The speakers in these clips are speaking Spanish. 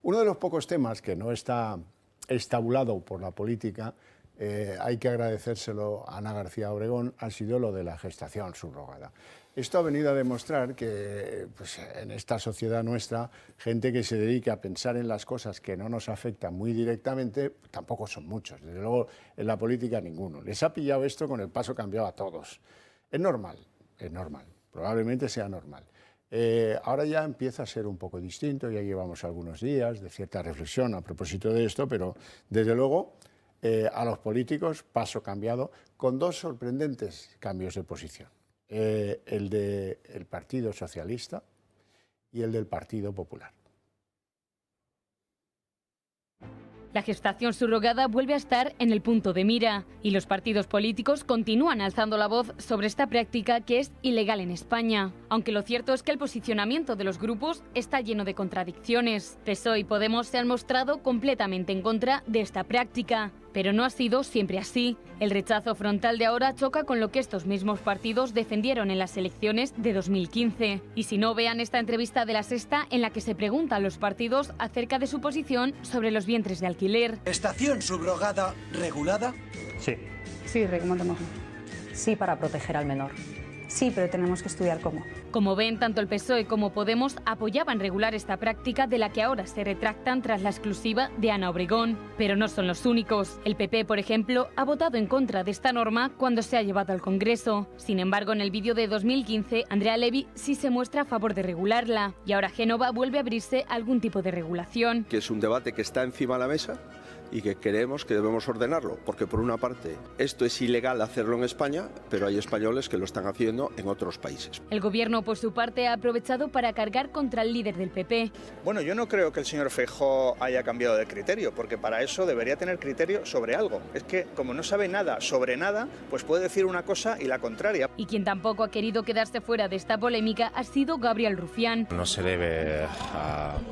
Uno de los pocos temas que no está estabulado por la política, hay que agradecérselo a Ana García Obregón, ha sido lo de la gestación subrogada. Esto ha venido a demostrar que pues, en esta sociedad nuestra, gente que se dedica a pensar en las cosas que no nos afectan muy directamente, tampoco son muchos. Desde luego, en la política ninguno. Les ha pillado esto con el paso cambiado a todos. Es normal, probablemente sea normal. Ahora ya empieza a ser un poco distinto, ya llevamos algunos días de cierta reflexión a propósito de esto, pero desde luego a los políticos paso cambiado con dos sorprendentes cambios de posición. El del Partido Socialista y el del Partido Popular. La gestación subrogada vuelve a estar en el punto de mira y los partidos políticos continúan alzando la voz sobre esta práctica que es ilegal en España. Aunque lo cierto es que el posicionamiento de los grupos está lleno de contradicciones. PSOE y Podemos se han mostrado completamente en contra de esta práctica. Pero no ha sido siempre así. El rechazo frontal de ahora choca con lo que estos mismos partidos defendieron en las elecciones de 2015. Y si no, vean esta entrevista de La Sexta en la que se pregunta a los partidos acerca de su posición sobre los vientres de alquiler. ¿Estación subrogada regulada? Sí. Sí, recomendamos. Sí, para proteger al menor. Sí, pero tenemos que estudiar cómo. Como ven, tanto el PSOE como Podemos apoyaban regular esta práctica de la que ahora se retractan tras la exclusiva de Ana Obregón. Pero no son los únicos. El PP, por ejemplo, ha votado en contra de esta norma cuando se ha llevado al Congreso. Sin embargo, en el vídeo de 2015, Andrea Levy sí se muestra a favor de regularla. Y ahora Génova vuelve a abrirse algún tipo de regulación. Que es un debate que está encima de la mesa y que creemos que debemos ordenarlo, porque por una parte esto es ilegal hacerlo en España, pero hay españoles que lo están haciendo en otros países. El gobierno, por su parte, ha aprovechado para cargar contra el líder del PP. Bueno, yo no creo que el señor Feijóo haya cambiado de criterio, porque para eso debería tener criterio sobre algo. Es que como no sabe nada sobre nada, pues puede decir una cosa y la contraria. Y quien tampoco ha querido quedarse fuera de esta polémica ha sido Gabriel Rufián. No se debe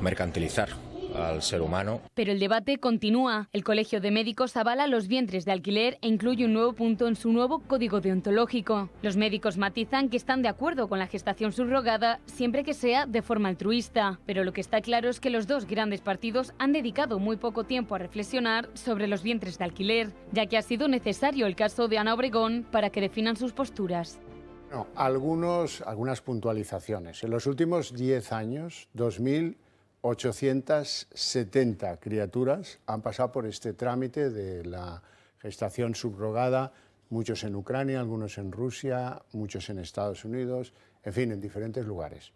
mercantilizar al ser humano. Pero el debate continúa. El Colegio de Médicos avala los vientres de alquiler e incluye un nuevo punto en su nuevo código deontológico. Los médicos matizan que están de acuerdo con la gestación subrogada siempre que sea de forma altruista. Pero lo que está claro es que los dos grandes partidos han dedicado muy poco tiempo a reflexionar sobre los vientres de alquiler, ya que ha sido necesario el caso de Ana Obregón para que definan sus posturas. No, algunas puntualizaciones. En los últimos 10 años, 2.870 criaturas han pasado por este trámite de la gestación subrogada, muchos en Ucrania, algunos en Rusia, muchos en Estados Unidos, en fin, en diferentes lugares.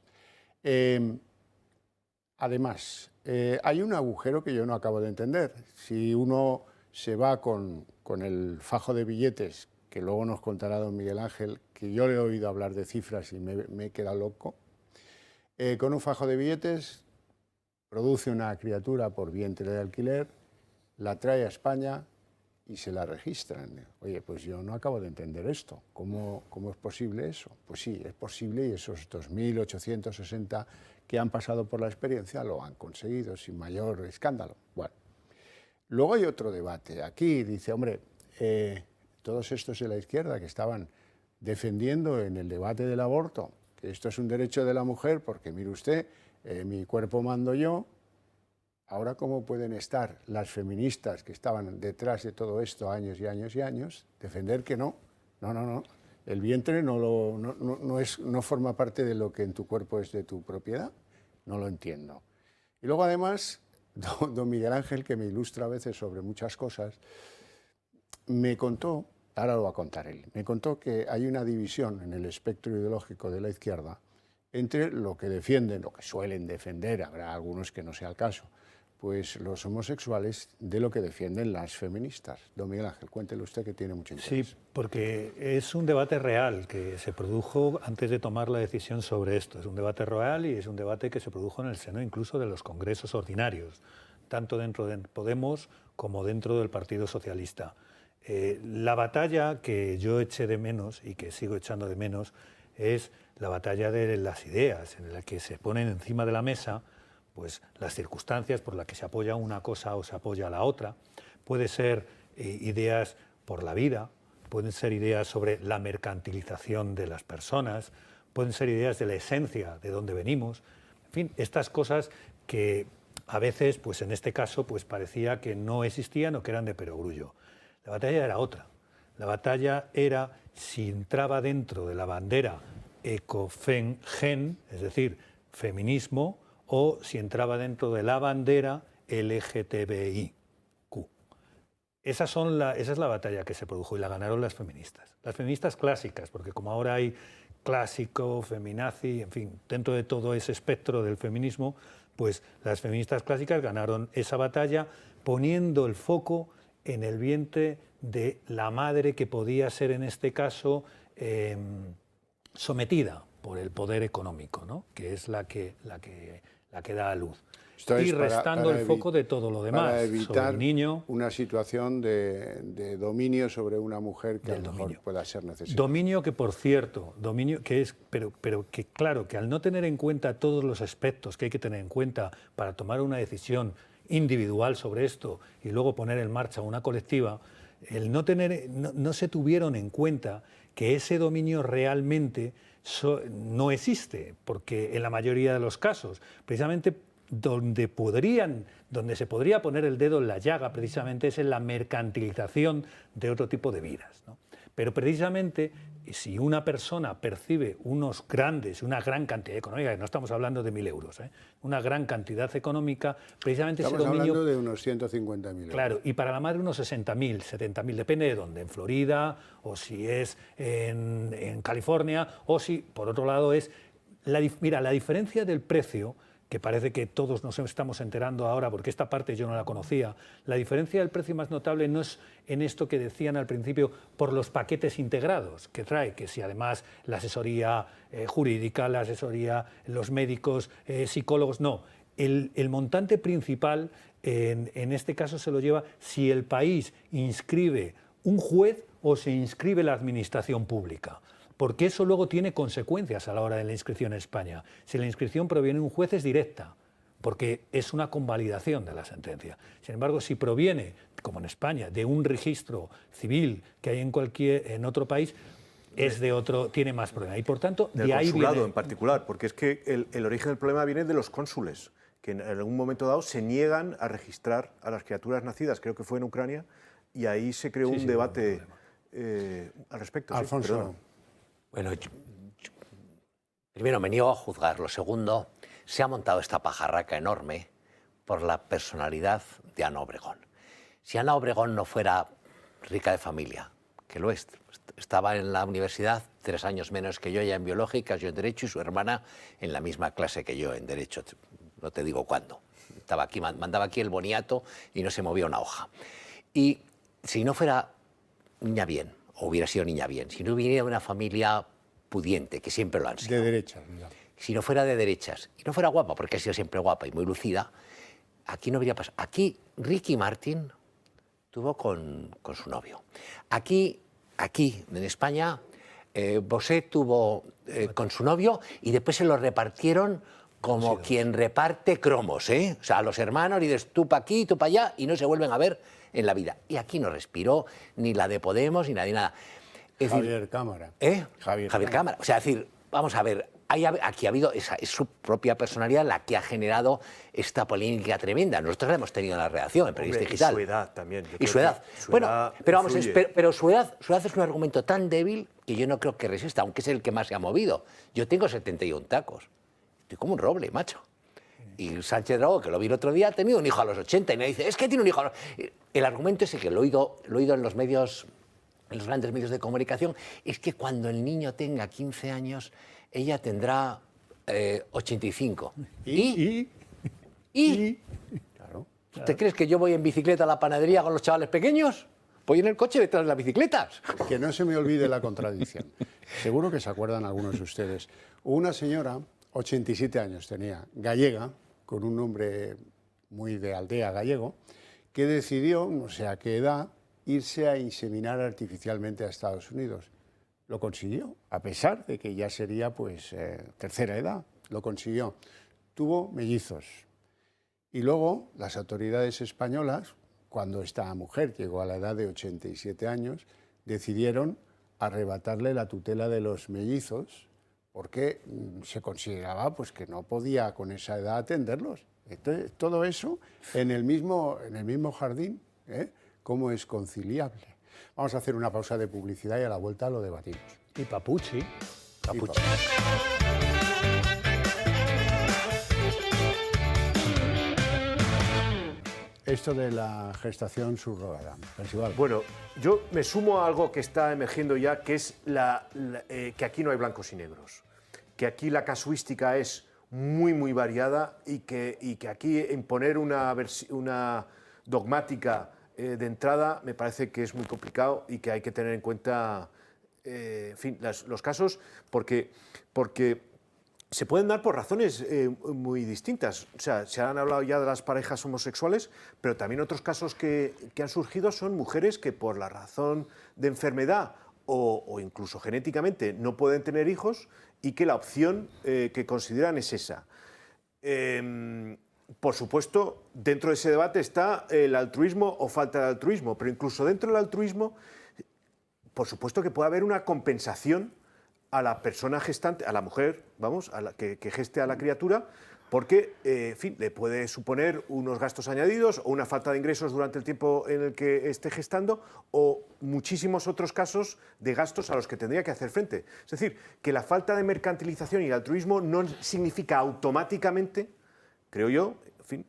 Además, hay un agujero que yo no acabo de entender. Si uno se va con el fajo de billetes, que luego nos contará don Miguel Ángel, que yo le he oído hablar de cifras y me he quedado loco, con un fajo de billetes produce una criatura por vientre de alquiler, la trae a España y se la registran. Oye, pues yo no acabo de entender esto. ¿Cómo es posible eso? Pues sí, es posible y esos 2.860 que han pasado por la experiencia lo han conseguido sin mayor escándalo. Bueno, luego hay otro debate. Aquí dice, hombre, todos estos de la izquierda que estaban defendiendo en el debate del aborto, que esto es un derecho de la mujer, porque mire usted, mi cuerpo mando yo. Ahora, ¿cómo pueden estar las feministas que estaban detrás de todo esto años y años y años, defender que no? No, el vientre no forma parte de lo que en tu cuerpo es de tu propiedad? No lo entiendo. Y luego, además, don Miguel Ángel, que me ilustra a veces sobre muchas cosas, me contó, ahora lo va a contar él, me contó que hay una división en el espectro ideológico de la izquierda entre lo que defienden, lo que suelen defender, habrá algunos que no sea el caso, pues los homosexuales, de lo que defienden las feministas. Don Miguel Ángel, cuéntele usted que tiene mucho interés. Sí, porque es un debate real que se produjo antes de tomar la decisión sobre esto. Es un debate real y es un debate que se produjo en el seno incluso de los congresos ordinarios, tanto dentro de Podemos como dentro del Partido Socialista. La batalla que yo eché de menos y que sigo echando de menos es la batalla de las ideas, en la que se ponen encima de la mesa pues, las circunstancias por las que se apoya una cosa o se apoya a la otra. Puede ser ideas por la vida, pueden ser ideas sobre la mercantilización de las personas, pueden ser ideas de la esencia de dónde venimos. En fin, estas cosas que a veces, pues en este caso, pues parecía que no existían o que eran de perogrullo. La batalla era otra. La batalla era si entraba dentro de la bandera ecofem-gen, es decir, feminismo, o si entraba dentro de la bandera LGTBIQ. Esa es la batalla que se produjo y la ganaron las feministas clásicas, porque como ahora hay clásico, feminazi, en fin, dentro de todo ese espectro del feminismo, pues las feministas clásicas ganaron esa batalla poniendo el foco en el vientre de la madre que podía ser en este caso sometida por el poder económico, ¿no? Que es la que da a luz. Y restando el foco de todo lo demás, para evitar sobre el niño. Una situación de dominio sobre una mujer que a lo mejor pueda ser necesaria. Dominio que, por cierto, pero que claro, que al no tener en cuenta todos los aspectos que hay que tener en cuenta para tomar una decisión individual sobre esto y luego poner en marcha una colectiva, no se tuvieron en cuenta que ese dominio realmente no existe, porque en la mayoría de los casos, precisamente donde se podría poner el dedo en la llaga precisamente es en la mercantilización de otro tipo de vidas, ¿no? Pero precisamente si una persona percibe una gran cantidad económica, que no estamos hablando de 1.000 euros, una gran cantidad económica, precisamente estamos ese dominio... hablando de unos 150.000 euros. Claro, y para la madre unos 60.000, 70.000, depende de dónde, en Florida, o si es en California, o si, por otro lado, es... Mira, la diferencia del precio, que parece que todos nos estamos enterando ahora, porque esta parte yo no la conocía, la diferencia del precio más notable no es en esto que decían al principio por los paquetes integrados que trae, que si además la asesoría jurídica, la asesoría, los médicos, psicólogos, no. El montante principal en este caso se lo lleva si el país inscribe un juez o se inscribe la administración pública. Porque eso luego tiene consecuencias a la hora de la inscripción en España. Si la inscripción proviene de un juez es directa, porque es una convalidación de la sentencia. Sin embargo, si proviene, como en España, de un registro civil que hay en otro país, es de otro, tiene más problema. Y por tanto, del de ahí consulado viene... en particular, porque es que el origen del problema viene de los cónsules, que en algún momento dado se niegan a registrar a las criaturas nacidas, creo que fue en Ucrania, y ahí se creó un debate al respecto. Alfonso. Bueno, primero me niego a juzgar. Lo segundo, se ha montado esta pajarraca enorme por la personalidad de Ana Obregón. Si Ana Obregón no fuera rica de familia, que lo es, estaba en la universidad 3 años menos que yo, ella en biológicas, yo en derecho, y su hermana en la misma clase que yo en derecho, no te digo cuándo. Estaba aquí, mandaba aquí el boniato y no se movía una hoja. Y si no fuera niña bien, o hubiera sido niña bien, si no viniera de una familia pudiente, que siempre lo han sido. De derechas, mira. Si no fuera de derechas, y no fuera guapa, porque ha sido siempre guapa y muy lucida, aquí no habría pasado. Aquí Ricky Martin tuvo con su novio. Aquí en España, Bosé tuvo con su novio y después se lo repartieron como quien reparte cromos, ¿eh? O sea, a los hermanos y dices tú para aquí, tú para allá, y no se vuelven a ver en la vida. Y aquí no respiró ni la de Podemos ni nada. Es Javier decir, Cámara. Javier Cámara. O sea, es decir, vamos a ver, aquí ha habido, es su propia personalidad la que ha generado esta polémica tremenda. Nosotros la hemos tenido en la redacción, en Periodista Digital. Y su edad también. Y su edad. Bueno, pero vamos, pero su edad es un argumento tan débil que yo no creo que resista, aunque es el que más se ha movido. Yo tengo 71 tacos. Estoy como un roble, macho. Y Sánchez Dragó, que lo vi el otro día, ha tenido un hijo a los 80 y me dice, es que tiene un hijo a los... El argumento ese que lo he oído en los medios, en los grandes medios de comunicación, es que cuando el niño tenga 15 años, ella tendrá 85. ¿Y? Claro. ¿Usted crees que yo voy en bicicleta a la panadería con los chavales pequeños? Voy en el coche detrás de las bicicletas. Que no se me olvide la contradicción. Seguro que se acuerdan algunos de ustedes. Una señora, 87 años tenía, gallega, con un nombre muy de aldea gallego, que decidió, no sé a qué edad, irse a inseminar artificialmente a Estados Unidos. Lo consiguió, a pesar de que ya sería pues tercera edad, lo consiguió. Tuvo mellizos. Y luego las autoridades españolas, cuando esta mujer llegó a la edad de 87 años, decidieron arrebatarle la tutela de los mellizos porque se consideraba pues, que no podía con esa edad atenderlos. Entonces, todo eso en el mismo jardín, ¿cómo es conciliable? Vamos a hacer una pausa de publicidad y a la vuelta lo debatimos. Y Papuchi. Esto de la gestación subrogada, Percival. Bueno, yo me sumo a algo que está emergiendo ya, que es que aquí no hay blancos y negros, que aquí la casuística es muy variada y que aquí imponer una dogmática de entrada me parece que es muy complicado y que hay que tener en cuenta, en fin, los casos, porque se pueden dar por razones muy distintas. O sea, se han hablado ya de las parejas homosexuales, pero también otros casos que han surgido son mujeres que por la razón de enfermedad o incluso genéticamente no pueden tener hijos y que la opción que consideran es esa. Por supuesto, dentro de ese debate está el altruismo o falta de altruismo, pero incluso dentro del altruismo, por supuesto que puede haber una compensación a la persona gestante, a la mujer, vamos, a la que geste a la criatura, porque, en fin, le puede suponer unos gastos añadidos o una falta de ingresos durante el tiempo en el que esté gestando o muchísimos otros casos de gastos a los que tendría que hacer frente. Es decir, que la falta de mercantilización y el altruismo no significa automáticamente, creo yo, en fin,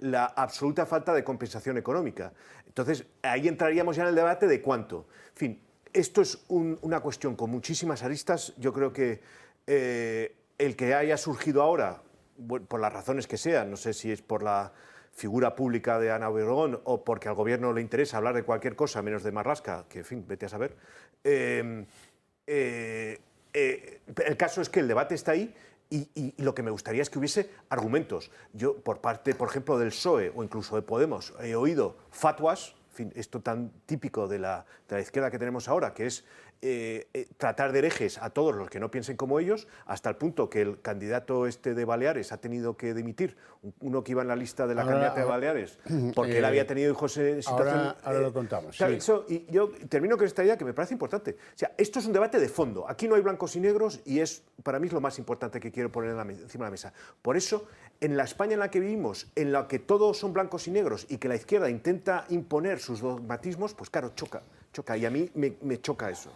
la absoluta falta de compensación económica. Entonces, ahí entraríamos ya en el debate de cuánto. En fin, esto es una cuestión con muchísimas aristas. Yo creo que el que haya surgido ahora, bueno, por las razones que sean, no sé si es por la figura pública de Ana Obregón o porque al gobierno le interesa hablar de cualquier cosa menos de Marlaska, que en fin, vete a saber. El caso es que el debate está ahí y lo que me gustaría es que hubiese argumentos. Yo, por parte, por ejemplo, del PSOE o incluso de Podemos, he oído fatuas, en fin, esto tan típico de la izquierda que tenemos ahora, que es tratar de herejes a todos los que no piensen como ellos, hasta el punto que el candidato de Baleares ha tenido que dimitir, uno que iba en la lista de la candidata de Baleares, porque él había tenido hijos en situación... Ahora lo contamos. Claro, Sí. eso, y yo termino con esta idea que me parece importante. O sea, esto es un debate de fondo. Aquí no hay blancos y negros y para mí es lo más importante que quiero poner encima de la mesa. Por eso, en la España en la que vivimos, en la que todos son blancos y negros y que la izquierda intenta imponer sus dogmatismos, pues claro, choca. Y a mí me choca eso.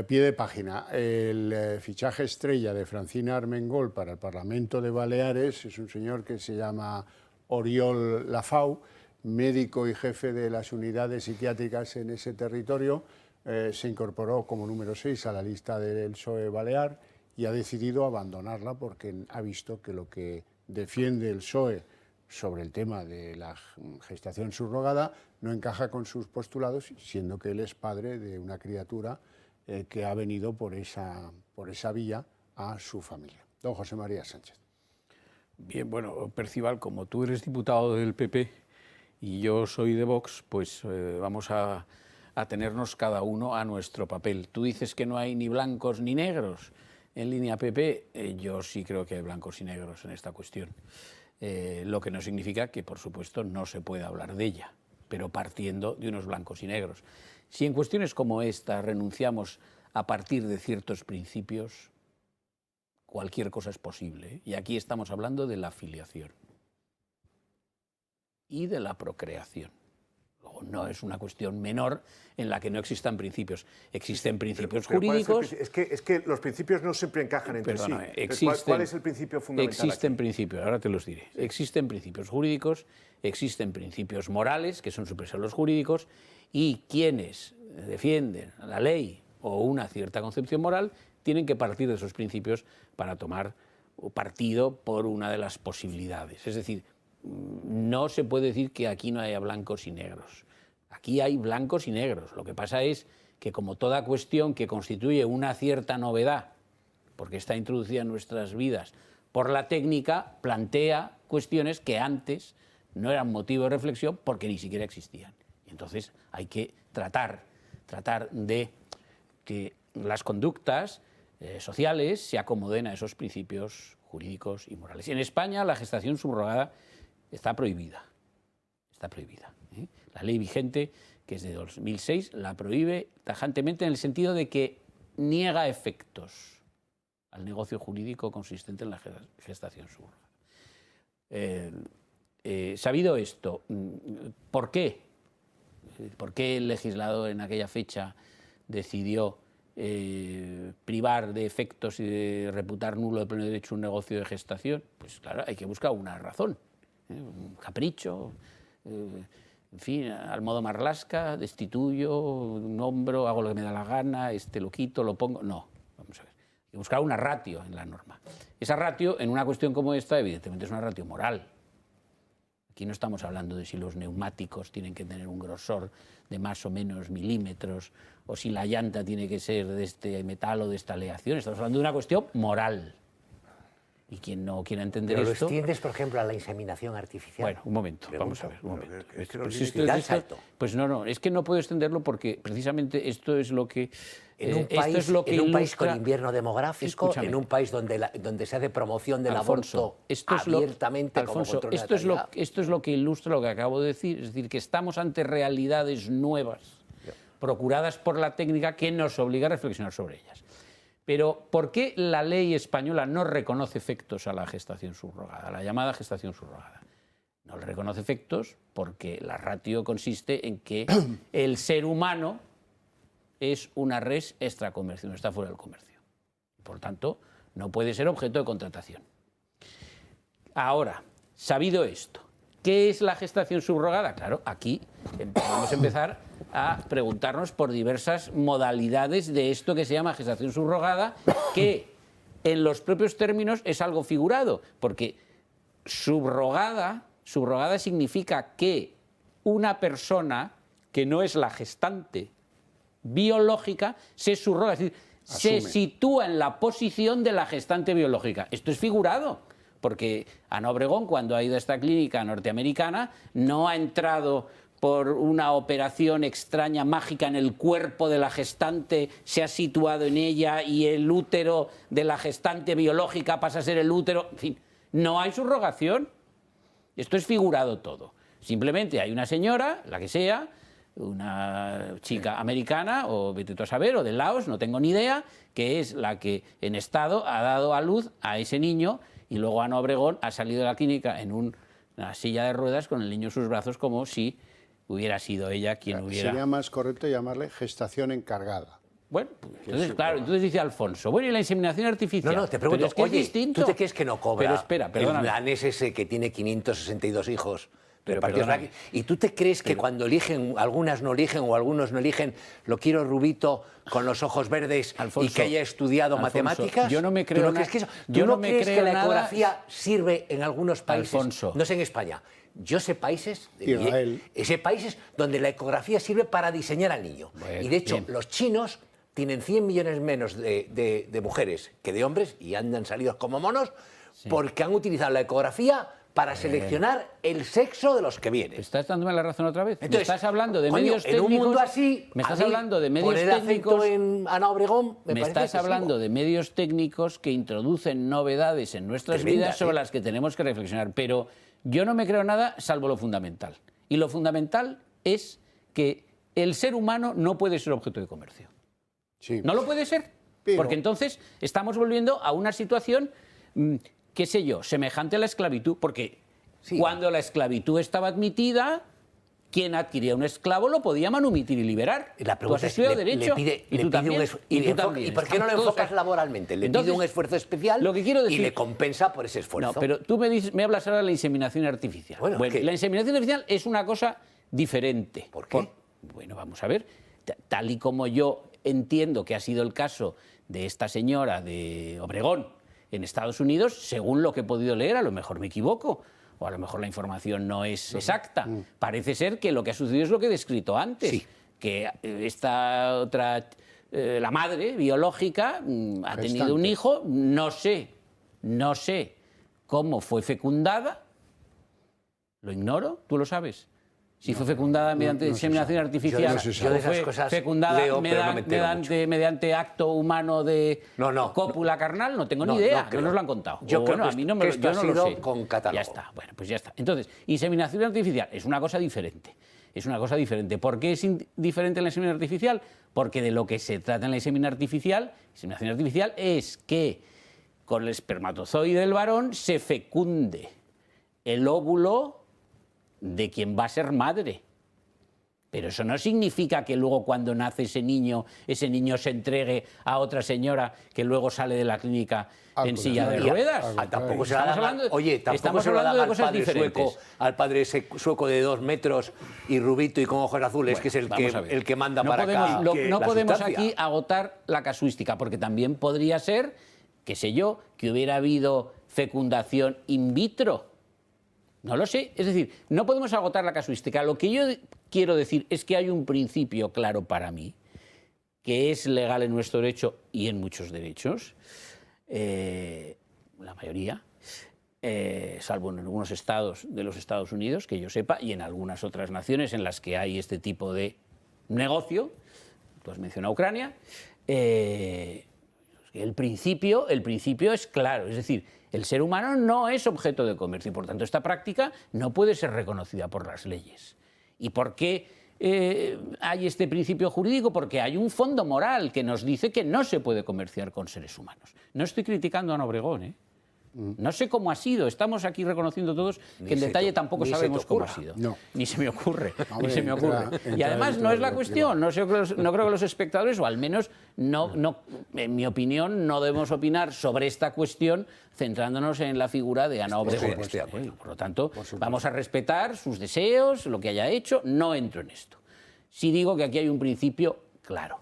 Pie de página. El fichaje estrella de Francina Armengol para el Parlamento de Baleares es un señor que se llama Oriol Lafau, médico y jefe de las unidades psiquiátricas en ese territorio. Se incorporó como número 6 a la lista del PSOE Balear y ha decidido abandonarla porque ha visto que lo que defiende el PSOE sobre el tema de la gestación subrogada no encaja con sus postulados, siendo que él es padre de una criatura que ha venido por esa vía a su familia. Don José María Sánchez. Bien, bueno, Percival, como tú eres diputado del PP y yo soy de Vox, pues vamos a tenernos cada uno a nuestro papel. Tú dices que no hay ni blancos ni negros en línea PP. Yo sí creo que hay blancos y negros en esta cuestión. Lo que no significa que, por supuesto, no se pueda hablar de ella, pero partiendo de unos blancos y negros. Si en cuestiones como esta renunciamos a partir de ciertos principios, cualquier cosa es posible. Y aquí estamos hablando de la filiación y de la procreación. Luego, no es una cuestión menor en la que no existan principios. Existen principios jurídicos... Es que los principios no siempre encajan entre sí. ¿Cuál es el principio fundamental? Existen principios, ahora te los diré. Sí. Existen principios jurídicos, existen principios morales, que son superiores a los jurídicos, y quienes defienden la ley o una cierta concepción moral tienen que partir de esos principios para tomar partido por una de las posibilidades. Es decir, no se puede decir que aquí no haya blancos y negros. Aquí hay blancos y negros. Lo que pasa es que, como toda cuestión que constituye una cierta novedad, porque está introducida en nuestras vidas por la técnica, plantea cuestiones que antes no eran motivo de reflexión porque ni siquiera existían. Entonces hay que tratar de que las conductas sociales se acomoden a esos principios jurídicos y morales. Y en España la gestación subrogada está prohibida. Está prohibida. La ley vigente, que es de 2006, la prohíbe tajantemente en el sentido de que niega efectos al negocio jurídico consistente en la gestación subrogada. Sabido esto, ¿por qué? ¿Por qué el legislador en aquella fecha decidió privar de efectos y de reputar nulo de pleno derecho un negocio de gestación? Pues claro, hay que buscar una razón, un capricho, en fin, al modo Marlaska, destituyo, nombro, hago lo que me da la gana, lo quito, lo pongo. No, vamos a ver, hay que buscar una ratio en la norma. Esa ratio, en una cuestión como esta, evidentemente es una ratio moral. Aquí no estamos hablando de si los neumáticos tienen que tener un grosor de más o menos milímetros, o si la llanta tiene que ser de este metal o de esta aleación. Estamos hablando de una cuestión moral. Y quien no quiera entender pero esto... ¿Lo extiendes, por ejemplo, a la inseminación artificial? Bueno, un momento, vamos a ver, un momento. Pues no, es que no puedo extenderlo porque precisamente esto es lo que... En un país con invierno demográfico, escúchame, en un país donde se hace promoción del aborto abiertamente como control de natalidad. Esto es lo que ilustra lo que acabo de decir, es decir, que estamos ante realidades nuevas, procuradas por la técnica, que nos obliga a reflexionar sobre ellas. Pero ¿por qué la ley española no reconoce efectos a la gestación subrogada, a la llamada gestación subrogada? No le reconoce efectos porque la ratio consiste en que el ser humano es una res extracomercio, no está fuera del comercio. Por tanto, no puede ser objeto de contratación. Ahora, sabido esto, ¿qué es la gestación subrogada? Claro, aquí vamos a empezar a preguntarnos por diversas modalidades de esto que se llama gestación subrogada, que en los propios términos es algo figurado, porque subrogada significa que una persona que no es la gestante biológica se subroga, es decir, se sitúa en la posición de la gestante biológica. Esto es figurado, porque Ana Obregón, cuando ha ido a esta clínica norteamericana, no ha entrado por una operación extraña, mágica, en el cuerpo de la gestante, se ha situado en ella y el útero de la gestante biológica pasa a ser el útero. En fin, no hay subrogación. Esto es figurado todo. Simplemente hay una señora, la que sea, una chica americana, o vete tú a saber, o de Laos, no tengo ni idea, que es la que en estado ha dado a luz a ese niño, y luego Ana Obregón ha salido de la clínica en una silla de ruedas con el niño en sus brazos, como si hubiera sido ella quien hubiera... Sería más correcto llamarle gestación encargada. Bueno, pues, entonces, claro, entonces dice Alfonso, bueno, ¿y la inseminación artificial? No, te pregunto, pero es que oye, es distinto. ¿tú te crees que no cobra pero espera, perdóname. el danés ese que tiene 562 hijos? Pero ¿Y tú te crees que cuando eligen, algunas no eligen o algunos no eligen, lo quiero rubito con los ojos verdes, Alfonso, y que haya estudiado matemáticas? Yo no me creo nada. ¿Tú no crees que la ecografía sirve en algunos países? Alfonso. No sé en España. Yo sé países, Israel. Sé países donde la ecografía sirve para diseñar al niño. Bueno, y de hecho, los chinos tienen 100 millones menos de mujeres que de hombres y andan salidos como monos porque han utilizado la ecografía para seleccionar el sexo de los que vienen. ¿Estás dándome la razón otra vez? Entonces, ¿me estás hablando de coño, medios técnicos? En un mundo así, ¿me estás hablando de medios poner técnicos? en Ana Obregón me estás hablando de medios técnicos que introducen novedades en nuestras vidas sobre las que tenemos que reflexionar. Pero yo no me creo nada salvo lo fundamental. Y lo fundamental es que el ser humano no puede ser objeto de comercio. Sí. No lo puede ser. Porque entonces estamos volviendo a una situación, qué sé yo, semejante a la esclavitud. Porque cuando la esclavitud estaba admitida, quien adquiría un esclavo lo podía manumitir y liberar. La pregunta es, derecho, y tú también. ¿Y por qué no lo enfocas laboralmente? Le pide un esfuerzo especial lo que quiero decir, y le compensa por ese esfuerzo. No, pero tú me hablas ahora de la inseminación artificial. Bueno, la inseminación artificial es una cosa diferente. ¿Por qué? Bueno, vamos a ver. Tal y como yo entiendo que ha sido el caso de esta señora de Obregón en Estados Unidos, según lo que he podido leer, a lo mejor me equivoco, o a lo mejor la información no es exacta. Parece ser que lo que ha sucedido es lo que he descrito antes, que esta otra, la madre biológica, ha tenido un hijo, no sé cómo fue fecundada, lo ignoro, ¿tú lo sabes? Si fue fecundada mediante inseminación artificial, fue fecundada mediante acto humano de cópula carnal, no tengo ni idea, no nos lo han contado. Yo creo que a mí no me esto yo ha no lo sido sé. con catálogo. Ya está, bueno, pues ya está. Entonces, inseminación artificial es una cosa diferente. Es una cosa diferente. ¿Por qué es diferente la inseminación artificial? Porque de lo que se trata en la inseminación artificial es que con el espermatozoide del varón se fecunde el óvulo de quien va a ser madre. Pero eso no significa que luego cuando nace ese niño se entregue a otra señora que luego sale de la clínica en silla de ruedas. Tampoco se la dan, estamos hablando de cosas diferentes. Al padre ese sueco de 2 metros y rubito y con ojos azules, bueno, que es el que manda para acá. No podemos aquí agotar la casuística, porque también podría ser, qué sé yo, que hubiera habido fecundación in vitro. No lo sé. Es decir, no podemos agotar la casuística. Lo que yo quiero decir es que hay un principio claro para mí, que es legal en nuestro derecho y en muchos derechos, la mayoría, salvo en algunos estados de los Estados Unidos, que yo sepa, y en algunas otras naciones en las que hay este tipo de negocio. Tú has mencionado Ucrania. El principio es claro, es decir, el ser humano no es objeto de comercio y, por tanto, esta práctica no puede ser reconocida por las leyes. ¿Y por qué hay este principio jurídico? Porque hay un fondo moral que nos dice que no se puede comerciar con seres humanos. No estoy criticando a Ana Obregón, ¿eh? No sé cómo ha sido, estamos aquí reconociendo todos que en detalle tampoco sabemos cómo ha sido. No. Ni se me ocurre, ni se me ocurre. Y además no es la cuestión, no creo que los espectadores, o al menos en mi opinión, no debemos opinar sobre esta cuestión centrándonos en la figura de Ana Obregón. Por lo tanto, vamos a respetar sus deseos, lo que haya hecho, no entro en esto. Sí digo que aquí hay un principio claro.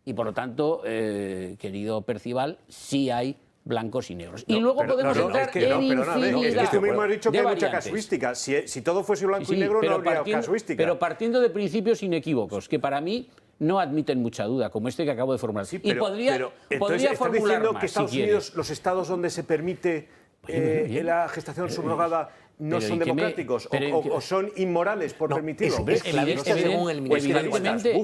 Y por lo tanto, querido Percival, sí hay blancos y negros. Y luego podemos entrar en infinidad. Es que tú mismo has dicho que hay mucha casuística. Si todo fuese blanco y negro, no habría casuística. Pero partiendo de principios inequívocos, que para mí no admiten mucha duda, como este que acabo de formular. Sí, pero, podría formular diciendo más, que Estados Unidos, los estados donde se permite la gestación subrogada, no son democráticos o son inmorales por permitirlo.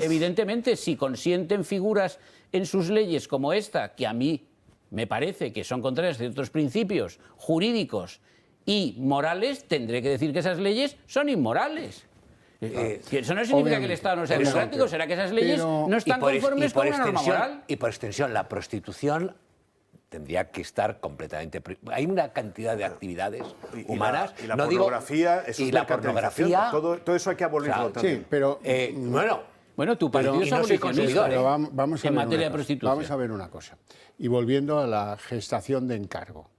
Evidentemente, si consienten figuras en sus leyes como esta, que a mí me parece que son contrarias a ciertos principios jurídicos y morales, tendré que decir que esas leyes son inmorales. Eso no significa que el Estado no sea democrático, será que esas leyes no están conformes con una norma moral. Y por extensión, la prostitución tendría que estar completamente... Hay una cantidad de actividades humanas... Y la pornografía, todo eso hay que abolirlo también. Sí, pero... Bueno, tu partido es abolicionista en materia de prostitución. Vamos a ver una cosa. Y volviendo a la gestación de encargo,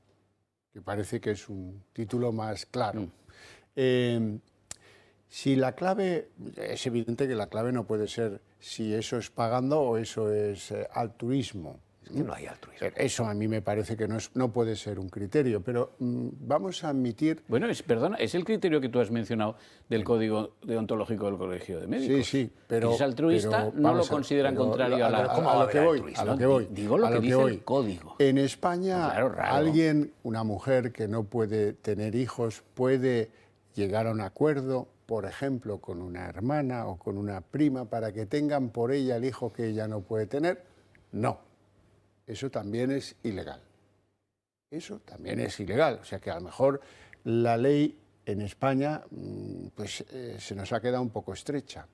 que parece que es un título más claro. Si la clave, es evidente que la clave no puede ser si eso es pagando o eso es altruismo. Es que no hay altruismo. Eso a mí me parece que no puede ser un criterio, pero vamos a admitir... Bueno, es el criterio que tú has mencionado del Código Deontológico del Colegio de Médicos. Sí, pero... Si es altruista, no lo consideran contrario a la... A lo que voy. Digo lo que dice el Código. En España, una mujer que no puede tener hijos, puede llegar a un acuerdo, por ejemplo, con una hermana o con una prima, para que tengan por ella el hijo que ella no puede tener. No. Eso también es ilegal. Eso también es ilegal. O sea que a lo mejor la ley en España se nos ha quedado un poco estrecha.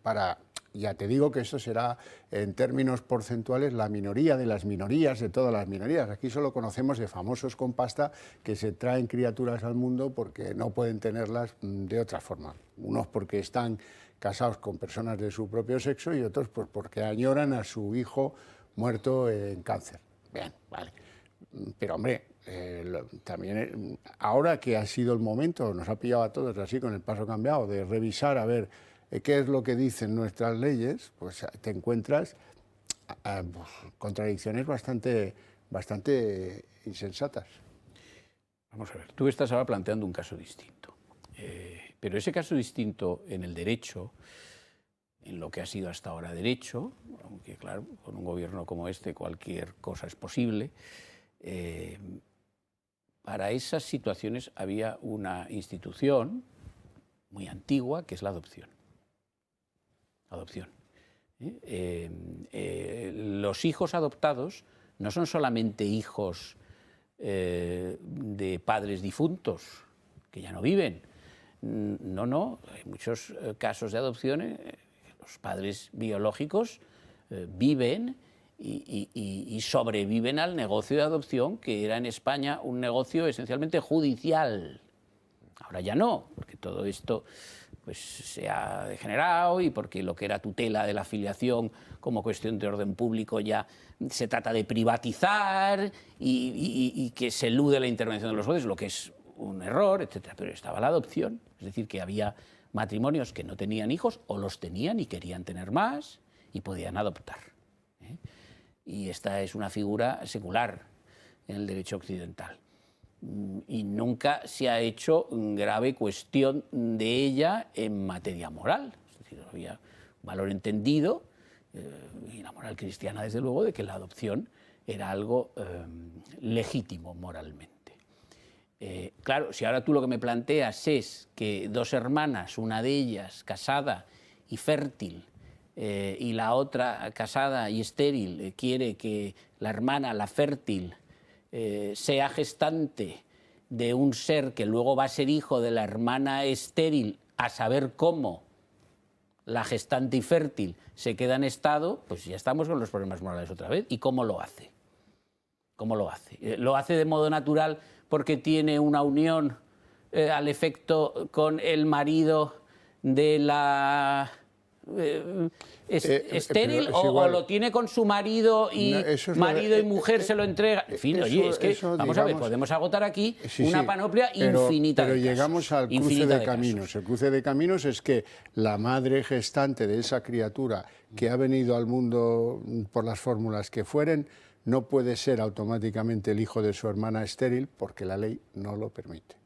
Ya te digo que esto será en términos porcentuales la minoría de las minorías, de todas las minorías. Aquí solo conocemos de famosos con pasta que se traen criaturas al mundo porque no pueden tenerlas de otra forma. Unos porque están casados con personas de su propio sexo y otros pues porque añoran a su hijo muerto en cáncer. Bien, vale. Pero, hombre, también ahora que ha sido el momento, nos ha pillado a todos así con el paso cambiado, de revisar a ver qué es lo que dicen nuestras leyes, pues te encuentras contradicciones bastante insensatas. Vamos a ver, tú estás ahora planteando un caso distinto. Pero ese caso distinto en el derecho, en lo que ha sido hasta ahora derecho, aunque claro, con un gobierno como este cualquier cosa es posible, para esas situaciones había una institución muy antigua que es la adopción. Los hijos adoptados no son solamente hijos de padres difuntos que ya no viven. No, hay muchos casos de adopción. Los padres biológicos viven y sobreviven al negocio de adopción, que era en España un negocio esencialmente judicial. Ahora ya no, porque todo esto pues, se ha degenerado y porque lo que era tutela de la filiación como cuestión de orden público ya se trata de privatizar y que se elude la intervención de los jueces, lo que es un error, etcétera. Pero estaba la adopción, es decir, que había matrimonios que no tenían hijos o los tenían y querían tener más y podían adoptar. Y esta es una figura secular en el derecho occidental. Y nunca se ha hecho grave cuestión de ella en materia moral. Es decir, había valor entendido, y la moral cristiana, desde luego, de que la adopción era algo legítimo moralmente. Claro, si ahora tú lo que me planteas es que dos hermanas, una de ellas casada y fértil, y la otra casada y estéril, quiere que la hermana, la fértil, sea gestante de un ser que luego va a ser hijo de la hermana estéril, a saber cómo la gestante y fértil se queda en estado, pues ya estamos con los problemas morales otra vez. ¿Y cómo lo hace? ¿Cómo lo hace? ¿Lo hace de modo natural porque tiene una unión al efecto con el marido de la estéril o lo tiene con su marido y marido y mujer se lo entrega? En fin, oye, es que, vamos a ver, podemos agotar aquí una panoplia infinita pero de casos. Llegamos al cruce de caminos. El cruce de caminos es que la madre gestante de esa criatura que ha venido al mundo por las fórmulas que fueren, no puede ser automáticamente el hijo de su hermana estéril porque la ley no lo permite.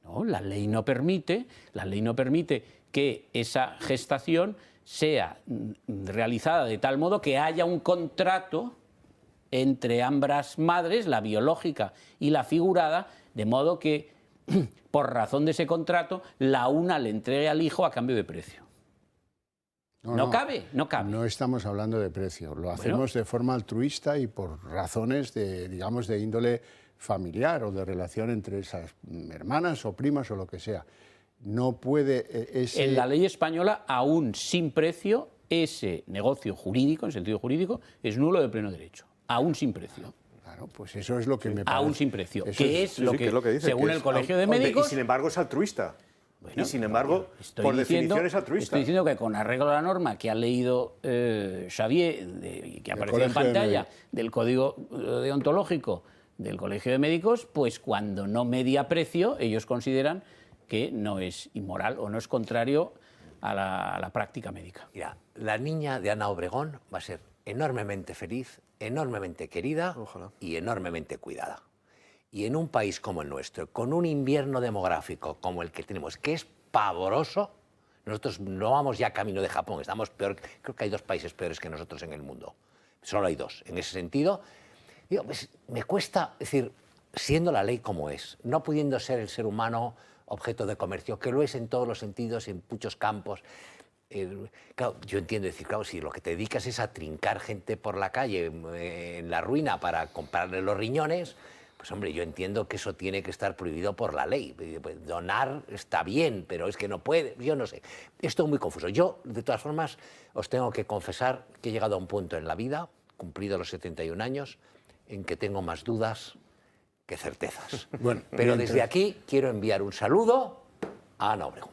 No, la ley no permite que esa gestación sea realizada de tal modo que haya un contrato entre ambas madres, la biológica y la figurada, de modo que, por razón de ese contrato, la una le entregue al hijo a cambio de precio. No cabe. No estamos hablando de precio, lo hacemos de forma altruista y por razones de, digamos, de índole familiar o de relación entre esas hermanas o primas o lo que sea. No puede En la ley española, aún sin precio, ese negocio jurídico, en sentido jurídico, es nulo de pleno derecho. Aún sin precio. Claro, pues eso es lo que me parece. Aún sin precio. Que es lo que dice, según el Colegio de Médicos... Y sin embargo es altruista. Bueno, y sin embargo, por definición es altruista. Estoy diciendo que con arreglo a la norma que ha leído Xavier, que aparece en pantalla, del Código Deontológico del Colegio de Médicos, pues cuando no media precio, ellos consideran que no es inmoral o no es contrario a la práctica médica. Mira, la niña de Ana Obregón va a ser enormemente feliz, enormemente querida y enormemente cuidada. Y en un país como el nuestro, con un invierno demográfico como el que tenemos, que es pavoroso, nosotros no vamos ya camino de Japón, estamos peor, creo que hay 2 países peores que nosotros en el mundo. Solo hay 2. En ese sentido, digo, pues, me cuesta, es decir, siendo la ley como es, no pudiendo ser el ser humano objeto de comercio, que lo es en todos los sentidos, en muchos campos. Claro, yo entiendo decir, claro, si lo que te dedicas es a trincar gente por la calle en la ruina para comprarle los riñones, pues hombre, yo entiendo que eso tiene que estar prohibido por la ley. Donar está bien, pero es que no puede, yo no sé. Esto es muy confuso. Yo, de todas formas, os tengo que confesar que he llegado a un punto en la vida, cumplido los 71 años, en que tengo más dudas que certezas. Pero desde aquí quiero enviar un saludo a Ana Obregón.